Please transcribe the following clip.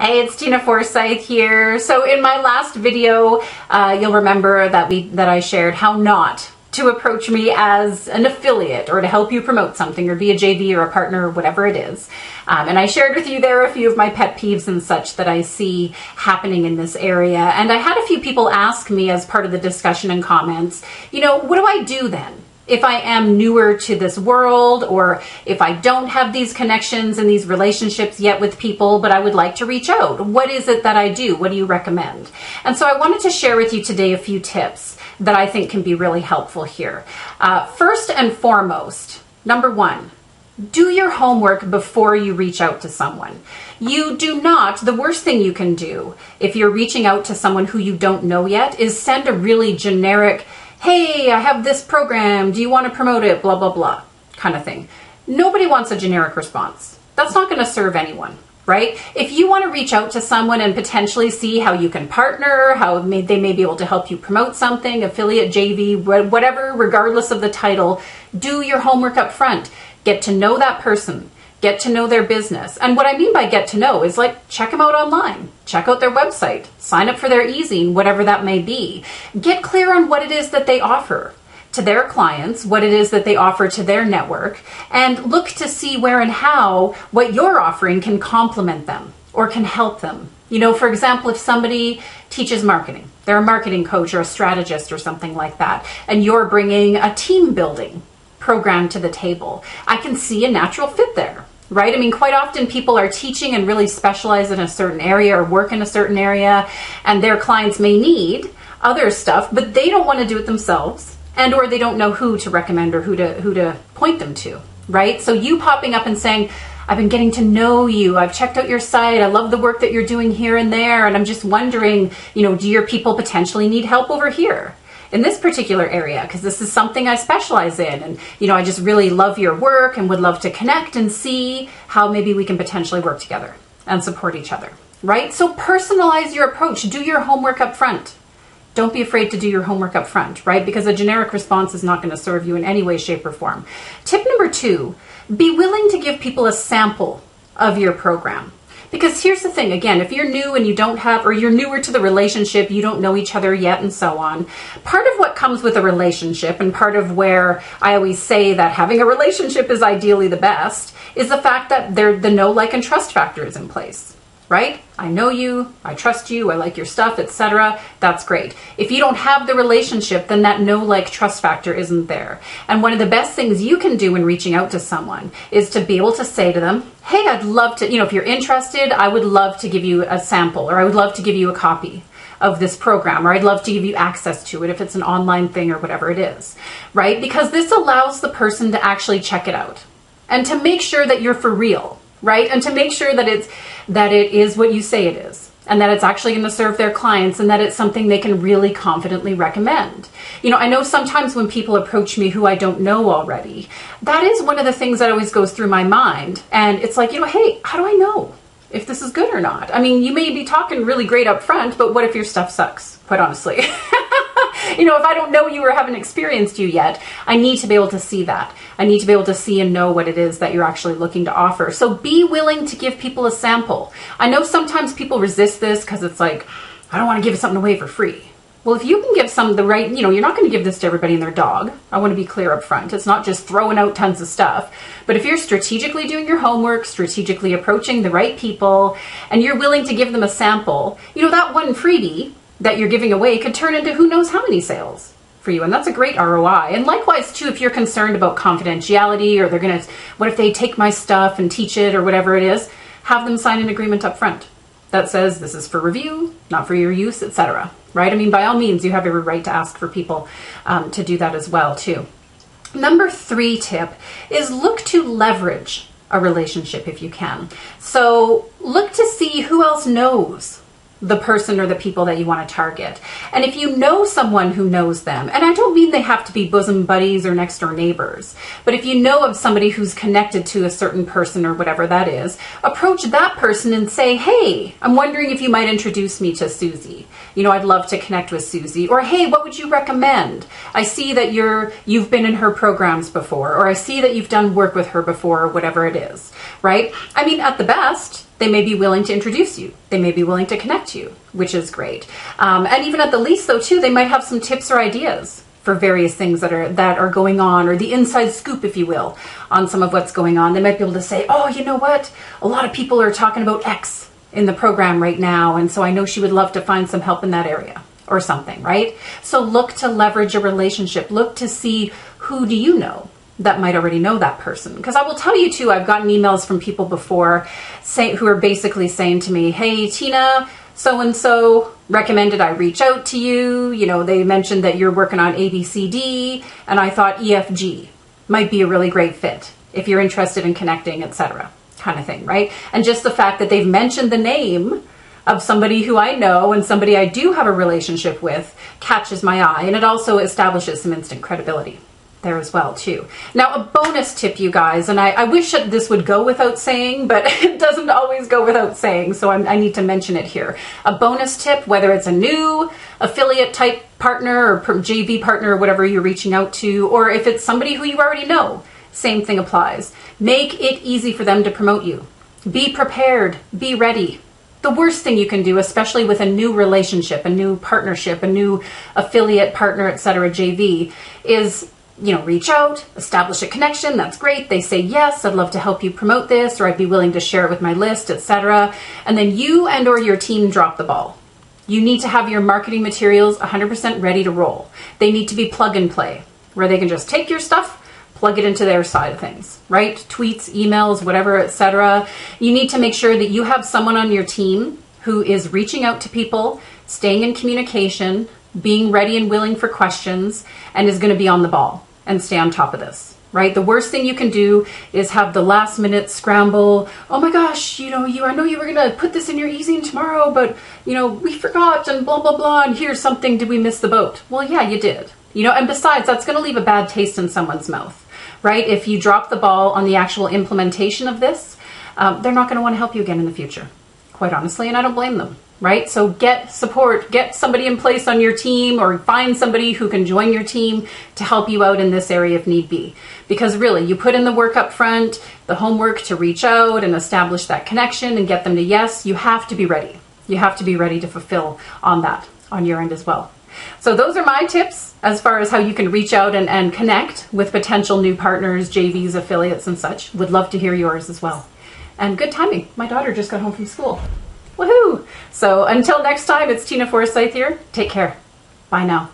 Hey, it's Tina Forsyth here. So in my last video, you'll remember that I shared how not to approach me as an affiliate or to help you promote something or be a JV or a partner or whatever it is. And I shared with you there a few of my pet peeves and such that I see happening in this area. And I had a few people ask me as part of the discussion and comments, what do I do then? If I am newer to this world, or if I don't have these connections and these relationships yet with people, but I would like to reach out, what is it that I do? What do you recommend? And so I wanted to share with you today a few tips that I think can be really helpful here. First and foremost, number one, do your homework before you reach out to someone. The worst thing you can do if you're reaching out to someone who you don't know yet is send a really generic, hey, I have this program, do you want to promote it, blah, blah, blah, kind of thing. Nobody wants a generic response. That's not going to serve anyone, right? If you want to reach out to someone and potentially see how you can partner, how they may be able to help you promote something, affiliate, JV, whatever, regardless of the title, do your homework up front. Get to know that person. Get to know their business. And what I mean by get to know is like check them out online, check out their website, sign up for their e-zine, whatever that may be. Get clear on what it is that they offer to their clients, what it is that they offer to their network, and look to see where and how what you're offering can complement them or can help them. For example, if somebody teaches marketing, they're a marketing coach or a strategist or something like that, and you're bringing a team building program to the table, I can see a natural fit there. Right? I mean, quite often people are teaching and really specialize in a certain area or work in a certain area, and their clients may need other stuff, but they don't want to do it themselves, or they don't know who to recommend or who to point them to, right? So you popping up and saying, I've been getting to know you, I've checked out your site, I love the work that you're doing here and there, and I'm just wondering, do your people potentially need help over here in this particular area, because this is something I specialize in, and I just really love your work and would love to connect and see how maybe we can potentially work together and support each other, right? So personalize your approach, do your homework up front. Don't be afraid to do your homework up front, right? Because a generic response is not going to serve you in any way, shape, or form. Tip number two, be willing to give people a sample of your program. Because here's the thing, again, if you're new and you don't have, or you're newer to the relationship, you don't know each other yet and so on, part of what comes with a relationship and part of where I always say that having a relationship is ideally the best is the fact that the know, like, and trust factor is in place, right? I know you, I trust you, I like your stuff, etc. That's great. If you don't have the relationship, then that know, like, trust factor isn't there. And one of the best things you can do when reaching out to someone is to be able to say to them, hey, I'd love to, if you're interested, I would love to give you a sample, or I would love to give you a copy of this program, or I'd love to give you access to it if it's an online thing or whatever it is, right? Because this allows the person to actually check it out and to make sure that you're for real, right? And to make sure that it is what you say it is, and that it's actually going to serve their clients, and that it's something they can really confidently recommend. I know sometimes when people approach me who I don't know already, that is one of the things that always goes through my mind. And it's like, hey, how do I know if this is good or not? I mean, you may be talking really great up front, but what if your stuff sucks, quite honestly? If I don't know you or haven't experienced you yet, I need to be able to see that. I need to be able to see and know what it is that you're actually looking to offer. So be willing to give people a sample. I know sometimes people resist this because it's like, I don't want to give something away for free. Well, if you can give some the right, you're not going to give this to everybody and their dog. I want to be clear up front. It's not just throwing out tons of stuff. But if you're strategically doing your homework, strategically approaching the right people, and you're willing to give them a sample, that one freebie that you're giving away could turn into who knows how many sales for you. And that's a great ROI. And likewise, too, if you're concerned about confidentiality, or what if they take my stuff and teach it or whatever it is, have them sign an agreement up front that says this is for review, not for your use, etc. Right? I mean, by all means, you have every right to ask for people to do that as well, too. Number 3 tip is look to leverage a relationship if you can. So look to see who else knows the person or the people that you want to target. And if you know someone who knows them, and I don't mean they have to be bosom buddies or next door neighbors, but if you know of somebody who's connected to a certain person or whatever that is, approach that person and say, hey, I'm wondering if you might introduce me to Susie. I'd love to connect with Susie. Or, hey, what would you recommend? I see that you've been in her programs before, or I see that you've done work with her before, or whatever it is, right? I mean, at the best, they may be willing to introduce you. They may be willing to connect you, which is great. And even at the least though too, they might have some tips or ideas for various things that are going on, or the inside scoop, if you will, on some of what's going on. They might be able to say, oh, you know what? A lot of people are talking about X in the program right now, and so I know she would love to find some help in that area or something, right? So look to leverage a relationship. Look to see, who do you know that might already know that person? Because I will tell you too, I've gotten emails from people before who are basically saying to me, hey, Tina, so-and-so recommended I reach out to you. You know, they mentioned that you're working on ABCD, and I thought EFG might be a really great fit if you're interested in connecting, etc. kind of thing, right? And just the fact that they've mentioned the name of somebody who I know and somebody I do have a relationship with catches my eye, and it also establishes some instant credibility there as well too. Now, a bonus tip, you guys, and I wish that this would go without saying, but it doesn't always go without saying, so I need to mention it here. A bonus tip, whether it's a new affiliate type partner or JV partner or whatever you're reaching out to, or if it's somebody who you already know, same thing applies. Make it easy for them to promote you. Be prepared, be ready. The worst thing you can do, especially with a new relationship, a new partnership, a new affiliate partner, etc., JV, is, you know, reach out, establish a connection. That's great. They say, yes, I'd love to help you promote this, or I'd be willing to share it with my list, etc. And then you and or your team drop the ball. You need to have your marketing materials 100% ready to roll. They need to be plug and play, where they can just take your stuff, plug it into their side of things, right? Tweets, emails, whatever, etc. You need to make sure that you have someone on your team who is reaching out to people, staying in communication, being ready and willing for questions, and is going to be on the ball and stay on top of this, right? The worst thing you can do is have the last minute scramble. Oh my gosh, you know, I know you were going to put this in your e-zine tomorrow, but you know, we forgot and blah, blah, blah. And here's something, did we miss the boat? Well, yeah, you did. You know, and besides, that's going to leave a bad taste in someone's mouth, right? If you drop the ball on the actual implementation of this, they're not going to want to help you again in the future, quite honestly, and I don't blame them, right? So get support, get somebody in place on your team, or find somebody who can join your team to help you out in this area if need be. Because really, you put in the work up front, the homework to reach out and establish that connection and get them to yes, you have to be ready. You have to be ready to fulfill on that on your end as well. So those are my tips as far as how you can reach out and connect with potential new partners, JVs, affiliates, and such. Would love to hear yours as well. And good timing. My daughter just got home from school. Woohoo! So until next time, it's Tina Forsyth here. Take care. Bye now.